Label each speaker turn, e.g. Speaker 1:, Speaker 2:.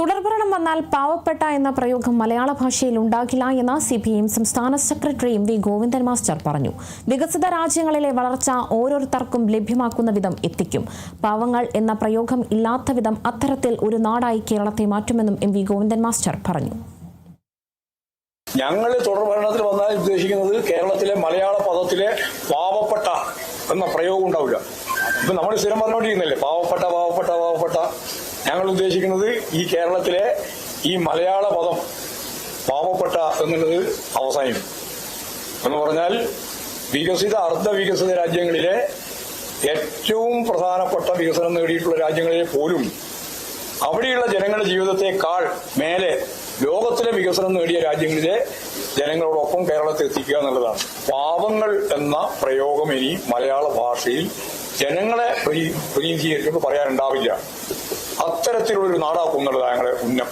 Speaker 1: തുടർഭരണം വന്നാൽ പാവപ്പെട്ട എന്ന പ്രയോഗം മലയാള ഭാഷയിൽ ഉണ്ടാകില്ല എന്ന് CPM സംസ്ഥാന സെക്രട്ടറി MV ഗോവിന്ദൻ മാസ്റ്റർ പറഞ്ഞു. വികസിത രാജ്യങ്ങളിലെ വളർച്ച ഓരോരുത്തർക്കും ലഭ്യമാക്കുന്ന വിധം എത്തിക്കും. പാവങ്ങൾ എന്ന പ്രയോഗം ഇല്ലാത്ത വിധം അത്തരത്തിൽ ഒരു നാടായി കേരളത്തെ മാറ്റുമെന്നും MV ഗോവിന്ദൻ മാസ്റ്റർ പറഞ്ഞു.
Speaker 2: ഞങ്ങൾ തുടർഭരണത്തിൽ വന്നാൽ ഉദ്ദേശിക്കുന്നത് കേരളത്തിലെ മലയാള പദത്തിലെ പാവപ്പെട്ട എന്ന പ്രയോഗം ഉണ്ടാവില്ല. ഇപ്പൊ നമ്മൾ സ്ഥിരം പറഞ്ഞുകൊണ്ടിരിക്കുന്നില്ലേ പാവപ്പെട്ട പാവപ്പെട്ട പാവപ്പെട്ട. ഞങ്ങൾ ഉദ്ദേശിക്കുന്നത് ഈ കേരളത്തിലെ ഈ മലയാള പദം പാവപ്പെട്ട എന്നുള്ളത് അവസാനിക്കും. എന്ന് പറഞ്ഞാൽ വികസിത അർദ്ധവികസിത രാജ്യങ്ങളിലെ ഏറ്റവും പ്രധാനപ്പെട്ട വികസനം നേടിയിട്ടുള്ള രാജ്യങ്ങളിലെ പോലും അവിടെയുള്ള ജനങ്ങളുടെ ജീവിതത്തെക്കാൾ മേലെ ലോകത്തിലെ വികസനം നേടിയ രാജ്യങ്ങളിലെ ജനങ്ങളോടൊപ്പം കേരളത്തെ എത്തിക്കുക എന്നുള്ളതാണ്. പാവങ്ങൾ എന്ന പ്രയോഗം ഇനി മലയാള ഭാഷയിൽ ജനങ്ങളെ പ്രതിനിധീകരിക്കുമ്പോൾ പറയാനുണ്ടാവില്ല. അത്തരത്തിലുള്ളൊരു നാടാക്കും എന്നുള്ളതാണ് ഞങ്ങളുടെ ഉന്നം.